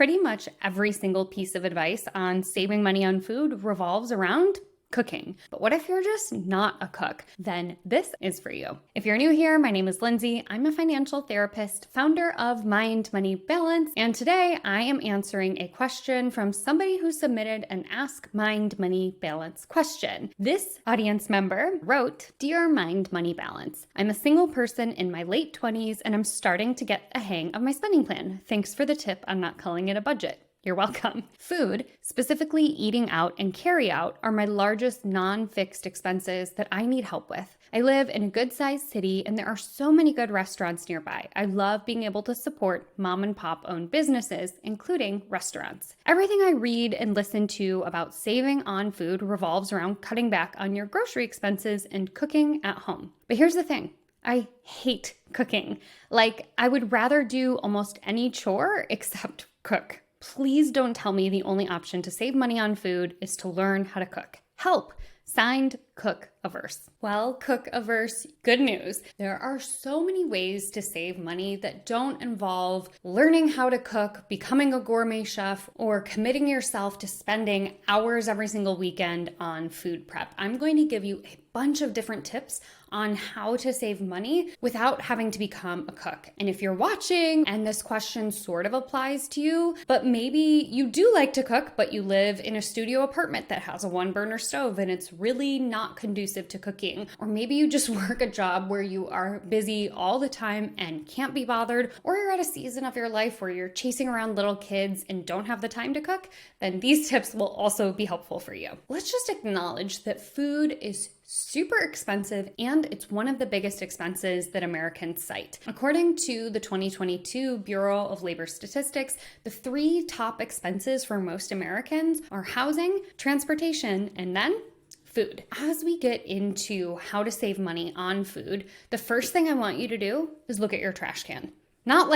pretty much every single piece of advice on saving money on food revolves around cooking. But what if you're just not a cook? Then this is for you. If you're new here, my name is Lindsay. I'm a financial therapist, founder of Mind Money Balance, and today I am answering a question from somebody who submitted an Ask Mind Money Balance question. This audience member wrote, "Dear Mind Money Balance, I'm a single person in my late 20s and I'm starting to get a hang of my spending plan. Thanks for the tip on not calling it a budget." You're welcome. Food, specifically eating out and carry out, are my largest non-fixed expenses that I need help with. I live in a good-sized city and there are so many good restaurants nearby. I love being able to support mom and pop owned businesses, including restaurants. Everything I read and listen to about saving on food revolves around cutting back on your grocery expenses and cooking at home. But here's the thing. I hate cooking. I would rather do almost any chore except cook. Please don't tell me the only option to save money on food is to learn how to cook. Help! Signed, Cook Averse. Well, Cook Averse, good news. There are so many ways to save money that don't involve learning how to cook, becoming a gourmet chef, or committing yourself to spending hours every single weekend on food prep. I'm going to give you a bunch of different tips on how to save money without having to become a cook. And if you're watching and this question sort of applies to you, but maybe you do like to cook, but you live in a studio apartment that has a one-burner stove and it's really not conducive to cooking, or maybe you just work a job where you are busy all the time and can't be bothered, or you're at a season of your life where you're chasing around little kids and don't have the time to cook, then these tips will also be helpful for you. Let's just acknowledge that food is super expensive and it's one of the biggest expenses that Americans cite. According to the 2022 Bureau of Labor Statistics, the 3 top expenses for most Americans are housing, transportation, and then food. As we get into how to save money on food, the first thing I want you to do is look at your trash can. Not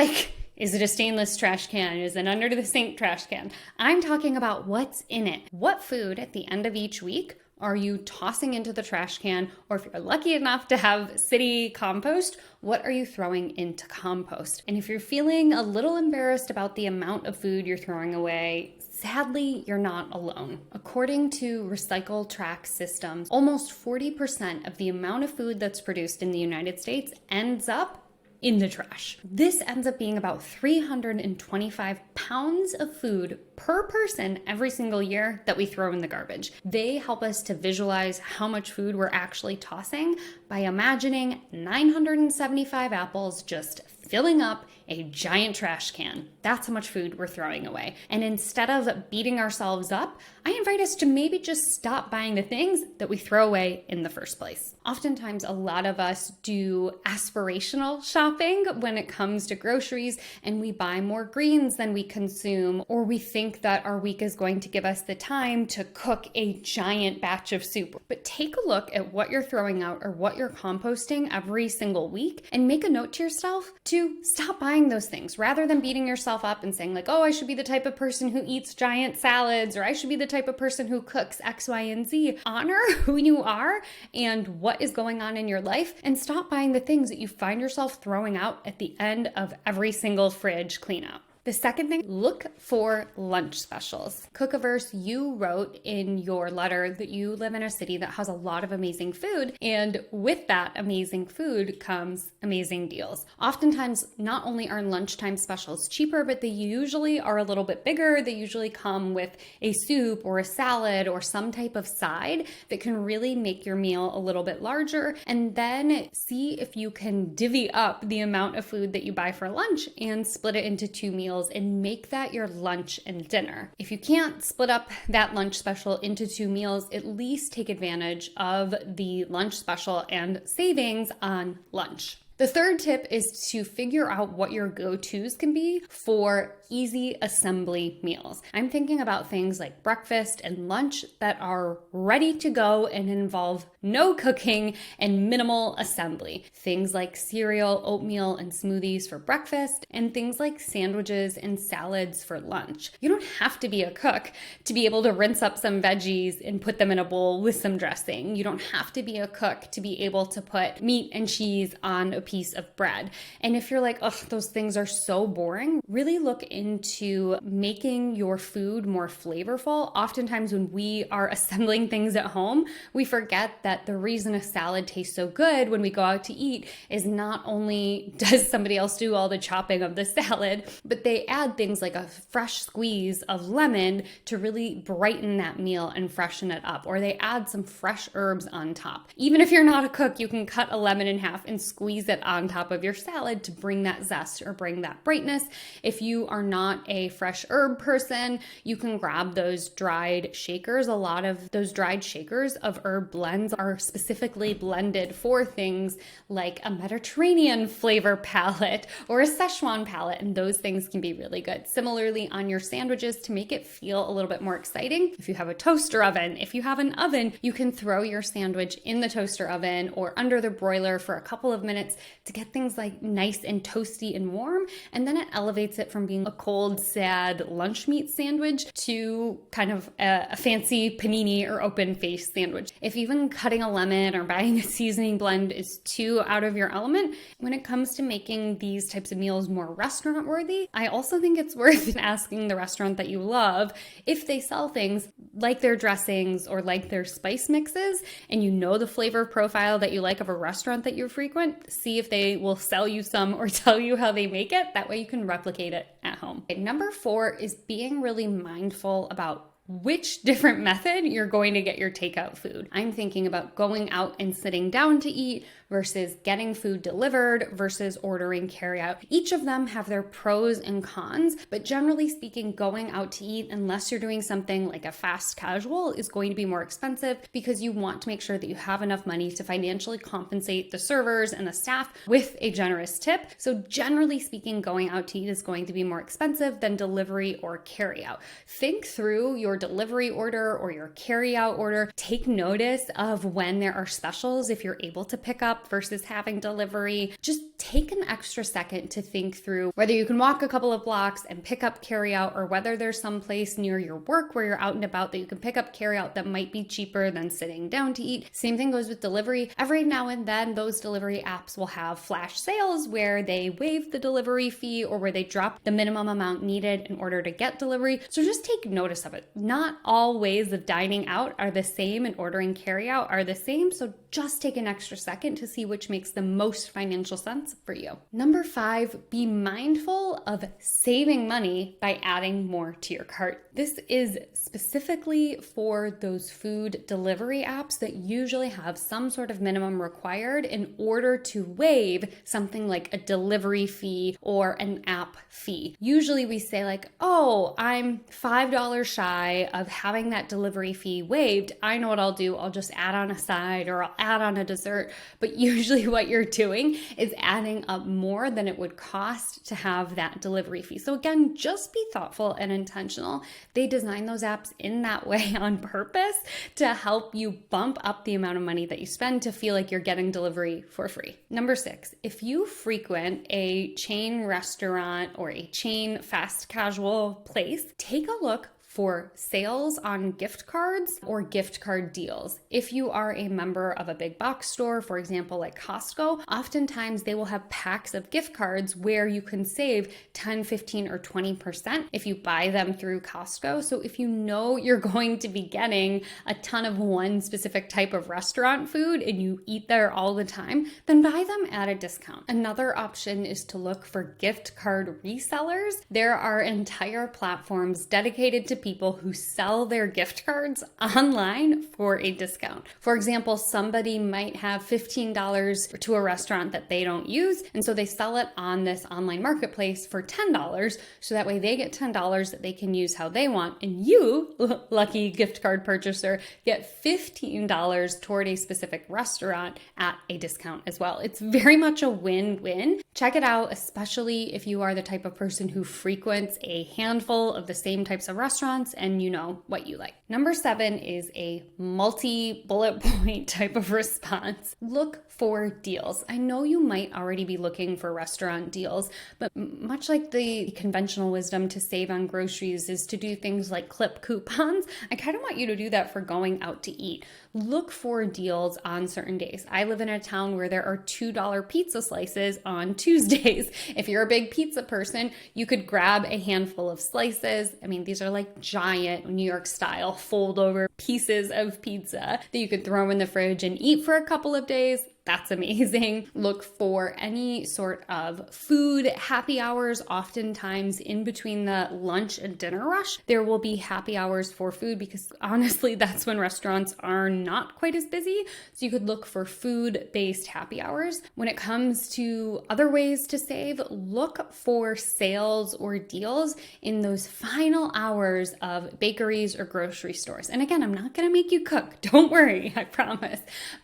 is it a stainless trash can? Is it under the sink trash can? I'm talking about what's in it. What food at the end of each week are you tossing into the trash can? Or if you're lucky enough to have city compost, what are you throwing into compost? And if you're feeling a little embarrassed about the amount of food you're throwing away, sadly, you're not alone. According to Recycle Track Systems, almost 40% of the amount of food that's produced in the United States ends up in the trash. This ends up being about 325 pounds of food per person every single year that we throw in the garbage. They help us to visualize how much food we're actually tossing by imagining 975 apples just filling up a giant trash can. That's how much food we're throwing away. And instead of beating ourselves up, I invite us to maybe just stop buying the things that we throw away in the first place. Oftentimes, a lot of us do aspirational shopping when it comes to groceries, and we buy more greens than we consume, or we think that our week is going to give us the time to cook a giant batch of soup. But take a look at what you're throwing out or what you're composting every single week and make a note to yourself to stop buying those things rather than beating yourself up and saying oh, I should be the type of person who eats giant salads, or I should be the type of person who cooks X, Y, and Z. Honor who you are and what is going on in your life, and stop buying the things that you find yourself throwing out at the end of every single fridge clean out. The second thing, look for lunch specials. Cookaverse, you wrote in your letter that you live in a city that has a lot of amazing food, and with that amazing food comes amazing deals. Oftentimes, not only are lunchtime specials cheaper, but they usually are a little bit bigger. They usually come with a soup or a salad or some type of side that can really make your meal a little bit larger. And then see if you can divvy up the amount of food that you buy for lunch and split it into 2 meals and make that your lunch and dinner. If you can't split up that lunch special into 2 meals, at least take advantage of the lunch special and savings on lunch. The third tip is to figure out what your go-tos can be for easy assembly meals. I'm thinking about things like breakfast and lunch that are ready to go and involve no cooking and minimal assembly. Things like cereal, oatmeal, and smoothies for breakfast, and things like sandwiches and salads for lunch. You don't have to be a cook to be able to rinse up some veggies and put them in a bowl with some dressing. You don't have to be a cook to be able to put meat and cheese on a piece of bread. And if you're like, ugh, those things are so boring, really look into making your food more flavorful. Oftentimes when we are assembling things at home, we forget that the reason a salad tastes so good when we go out to eat is not only does somebody else do all the chopping of the salad, but they add things like a fresh squeeze of lemon to really brighten that meal and freshen it up, or they add some fresh herbs on top. Even if you're not a cook, you can cut a lemon in half and squeeze it on top of your salad to bring that zest or bring that brightness. If you are not a fresh herb person, you can grab those dried shakers. A lot of those dried shakers of herb blends are specifically blended for things like a Mediterranean flavor palette or a Szechuan palette, and those things can be really good. Similarly, on your sandwiches, to make it feel a little bit more exciting, if you have a toaster oven, if you have an oven, you can throw your sandwich in the toaster oven or under the broiler for a couple of minutes to get things like nice and toasty and warm, and then it elevates it from being a cold, sad lunch meat sandwich to kind of a fancy panini or open-faced sandwich. If even cutting a lemon or buying a seasoning blend is too out of your element, when it comes to making these types of meals more restaurant-worthy, I also think it's worth asking the restaurant that you love if they sell things like their dressings or like their spice mixes, and you know the flavor profile that you like of a restaurant that you frequent, see if they will sell you some or tell you how they make it. That way you can replicate it at home. Okay, number 4 is being really mindful about which different method you're going to get your takeout food. I'm thinking about going out and sitting down to eat versus getting food delivered versus ordering carryout. Each of them have their pros and cons, but generally speaking, going out to eat, unless you're doing something like a fast casual, is going to be more expensive because you want to make sure that you have enough money to financially compensate the servers and the staff with a generous tip. So generally speaking, going out to eat is going to be more expensive than delivery or carryout. Think through your delivery order or your carryout order. Take notice of when there are specials if you're able to pick up versus having delivery. Just take an extra second to think through whether you can walk a couple of blocks and pick up carryout, or whether there's some place near your work where you're out and about that you can pick up carryout that might be cheaper than sitting down to eat. Same thing goes with delivery. Every now and then, those delivery apps will have flash sales where they waive the delivery fee or where they drop the minimum amount needed in order to get delivery. So just take notice of it. Not all ways of dining out are the same and ordering carryout are the same. So just take an extra second to see which makes the most financial sense for you. Number 5, be mindful of saving money by adding more to your cart. This is specifically for those food delivery apps that usually have some sort of minimum required in order to waive something like a delivery fee or an app fee. Usually we say like, oh, I'm $5 shy of having that delivery fee waived. I know what I'll do. I'll just add on a side or I'll add on a dessert. But usually what you're doing is adding up more than it would cost to have that delivery fee. So again, just be thoughtful and intentional. They design those apps in that way on purpose to help you bump up the amount of money that you spend to feel like you're getting delivery for free. Number 6, if you frequent a chain restaurant or a chain fast casual place, take a look for sales on gift cards or gift card deals. If you are a member of a big box store, for example, like Costco, oftentimes they will have packs of gift cards where you can save 10, 15, or 20% if you buy them through Costco. So if you know you're going to be getting a ton of one specific type of restaurant food and you eat there all the time, then buy them at a discount. Another option is to look for gift card resellers. There are entire platforms dedicated to people who sell their gift cards online for a discount. For example, somebody might have $15 to a restaurant that they don't use, and so they sell it on this online marketplace for $10, so that way they get $10 that they can use how they want, and you, lucky gift card purchaser, get $15 toward a specific restaurant at a discount as well. It's very much a win-win. Check it out, especially if you are the type of person who frequents a handful of the same types of restaurants restaurants and you know what you like. Number 7 is a multi-bullet point type of response. Look for deals. I know you might already be looking for restaurant deals, but much like the conventional wisdom to save on groceries is to do things like clip coupons, I kind of want you to do that for going out to eat. Look for deals on certain days. I live in a town where there are $2 pizza slices on Tuesdays. If you're a big pizza person, you could grab a handful of slices. I mean, these are like giant New York style fold over pieces of pizza that you could throw in the fridge and eat for a couple of days. That's amazing. Look for any sort of food happy hours. Oftentimes in between the lunch and dinner rush, there will be happy hours for food because honestly, that's when restaurants are not quite as busy. So you could look for food-based happy hours. When it comes to other ways to save, look for sales or deals in those final hours of bakeries or grocery stores. And again, I'm not going to make you cook. Don't worry, I promise.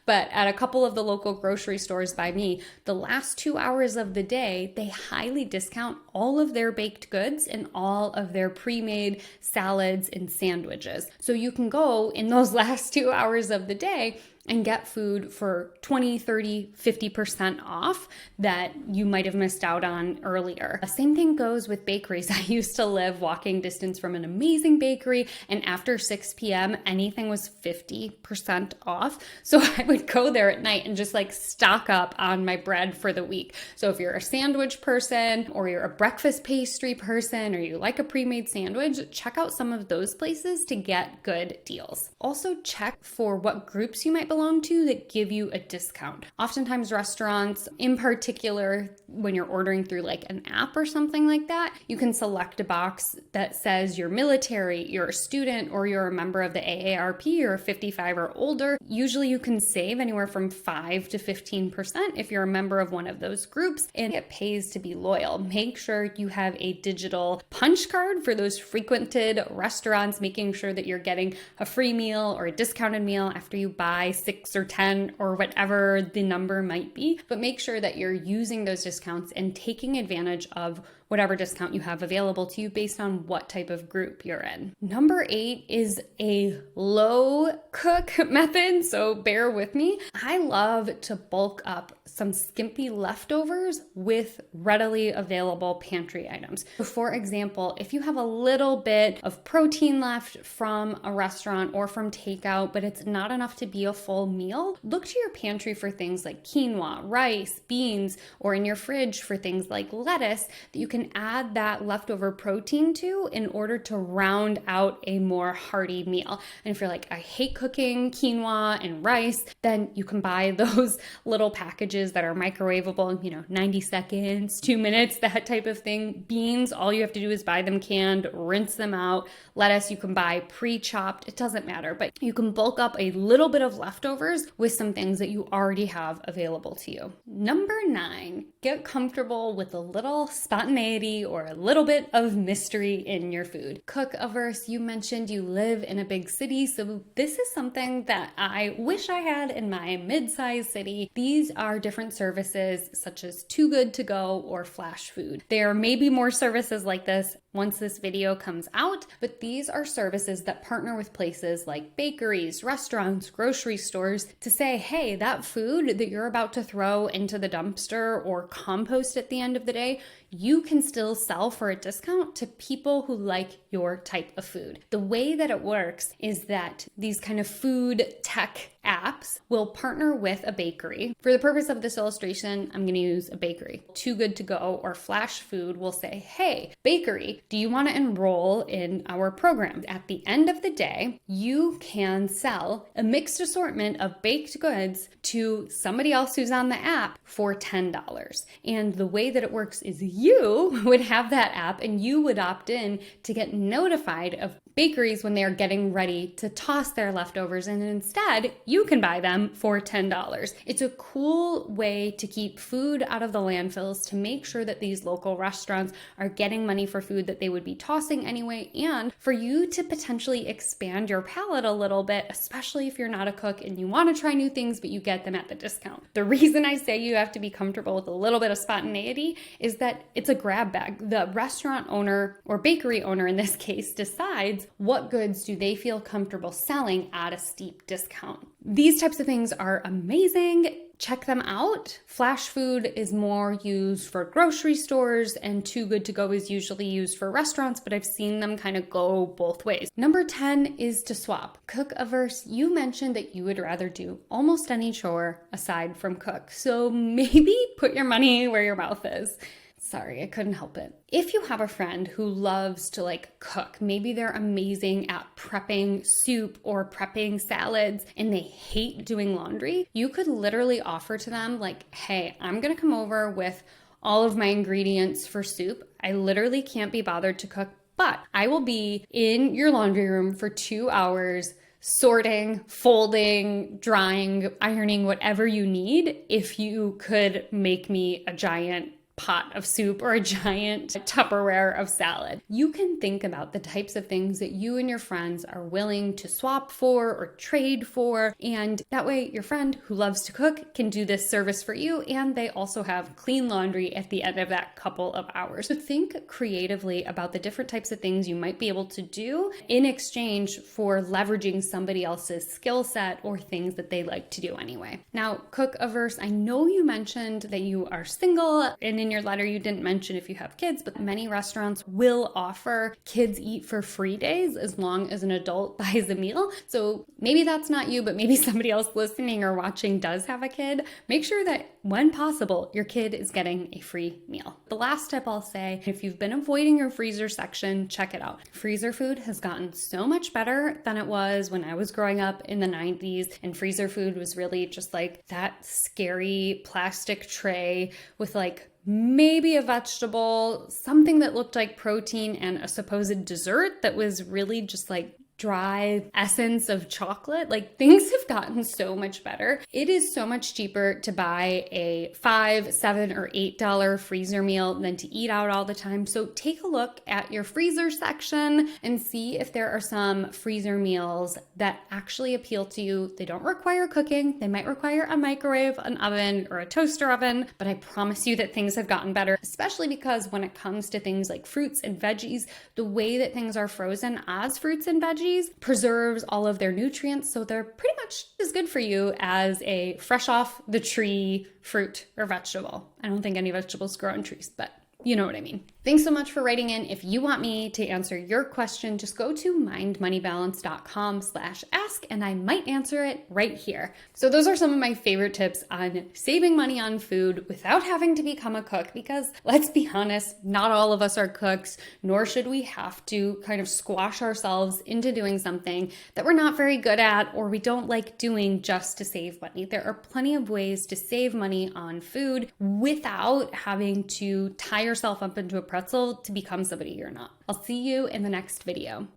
But at a couple of the local grocery stores by me, the last 2 hours of the day, they highly discount all of their baked goods and all of their pre-made salads and sandwiches. So you can go in those last 2 hours of the day and get food for 20, 30, 50% off that you might have missed out on earlier. The same thing goes with bakeries. I used to live walking distance from an amazing bakery, and after 6 p.m., anything was 50% off. So I would go there at night and just like stock up on my bread for the week. So if you're a sandwich person or you're a breakfast pastry person or you like a pre-made sandwich, check out some of those places to get good deals. Also check for what groups you might belong to that give you a discount. Oftentimes restaurants, in particular, when you're ordering through like an app or something like that, you can select a box that says you're military, you're a student, or you're a member of the AARP, or 55 or older. Usually you can save anywhere from 5 to 15% if you're a member of one of those groups, and it pays to be loyal. Make sure you have a digital punch card for those frequented restaurants, making sure that you're getting a free meal or a discounted meal after you buy 6 or 10 or whatever the number might be, but make sure that you're using those discounts and taking advantage of whatever discount you have available to you based on what type of group you're in. Number 8 is a low cook method, so bear with me. I love to bulk up some skimpy leftovers with readily available pantry items. So for example, if you have a little bit of protein left from a restaurant or from takeout, but it's not enough to be a full meal, look to your pantry for things like quinoa, rice, beans, or in your fridge for things like lettuce that you can add that leftover protein to in order to round out a more hearty meal. And if you're like, I hate cooking quinoa and rice, then you can buy those little packages that are microwavable, 90 seconds, 2 minutes, that type of thing. Beans, all you have to do is buy them canned, rinse them out. Lettuce, you can buy pre-chopped, it doesn't matter, but you can bulk up a little bit of leftovers with some things that you already have available to you. Number 9, get comfortable with a little spontaneity or a little bit of mystery in your food. Cook averse, you mentioned you live in a big city, so this is something that I wish I had in my mid-sized city. These are different services such as Too Good To Go or Flash Food. There may be more services like this once this video comes out, but these are services that partner with places like bakeries, restaurants, grocery stores to say, hey, that food that you're about to throw into the dumpster or compost at the end of the day, you can still sell for a discount to people who like your type of food. The way that it works is that these kind of food tech apps will partner with a bakery. For the purpose of this illustration, I'm going to use a bakery. Too Good To Go or Flash Food will say, hey, bakery, do you want to enroll in our program? At the end of the day, you can sell a mixed assortment of baked goods to somebody else who's on the app for $10. And the way that it works is you would have that app and you would opt in to get notified of bakeries when they are getting ready to toss their leftovers, and instead you can buy them for $10. It's a cool way to keep food out of the landfills, to make sure that these local restaurants are getting money for food that they would be tossing anyway, and for you to potentially expand your palate a little bit, especially if you're not a cook and you want to try new things, but you get them at the discount. The reason I say you have to be comfortable with a little bit of spontaneity is that it's a grab bag. The restaurant owner, or bakery owner in this case, decides what goods do they feel comfortable selling at a steep discount. These types of things are amazing. Check them out. Flash food is more used for grocery stores, and Too Good To Go is usually used for restaurants, but I've seen them kind of go both ways. Number 10 is to swap. Cook averse, you mentioned that you would rather do almost any chore aside from cook. So maybe put your money where your mouth is. Sorry, I couldn't help it. If you have a friend who loves to cook, maybe they're amazing at prepping soup or prepping salads and they hate doing laundry, you could literally offer to them hey, I'm gonna come over with all of my ingredients for soup. I literally can't be bothered to cook, but I will be in your laundry room for 2 hours sorting, folding, drying, ironing, whatever you need. If you could make me a giant pot of soup or a giant Tupperware of salad. You can think about the types of things that you and your friends are willing to swap for or trade for, and that way your friend who loves to cook can do this service for you, and they also have clean laundry at the end of that couple of hours. So think creatively about the different types of things you might be able to do in exchange for leveraging somebody else's skill set or things that they like to do anyway. Now, cook averse, I know you mentioned that you are single, and in your letter you didn't mention if you have kids, but many restaurants will offer kids eat for free days as long as an adult buys a meal. So maybe that's not you, but maybe somebody else listening or watching does have a kid. Make sure that when possible, your kid is getting a free meal. The last tip I'll say, if you've been avoiding your freezer section, check it out. Freezer food has gotten so much better than it was when I was growing up in the 90s, and freezer food was really just that scary plastic tray with maybe a vegetable, something that looked like protein, and a supposed dessert that was really just dry essence of chocolate. Things have gotten so much better. It is so much cheaper to buy a $5, $7, or $8 freezer meal than to eat out all the time. So take a look at your freezer section and see if there are some freezer meals that actually appeal to you. They don't require cooking. They might require a microwave, an oven, or a toaster oven, but I promise you that things have gotten better, especially because when it comes to things like fruits and veggies, the way that things are frozen as fruits and veggies preserves all of their nutrients, so they're pretty much as good for you as a fresh off the tree fruit or vegetable. I don't think any vegetables grow on trees, but you know what I mean. Thanks so much for writing in. If you want me to answer your question, just go to mindmoneybalance.com/ask and I might answer it right here. So those are some of my favorite tips on saving money on food without having to become a cook, because let's be honest, not all of us are cooks, nor should we have to kind of squash ourselves into doing something that we're not very good at or we don't like doing just to save money. There are plenty of ways to save money on food without having to tie yourself up into a pretzel to become somebody you're not. I'll see you in the next video.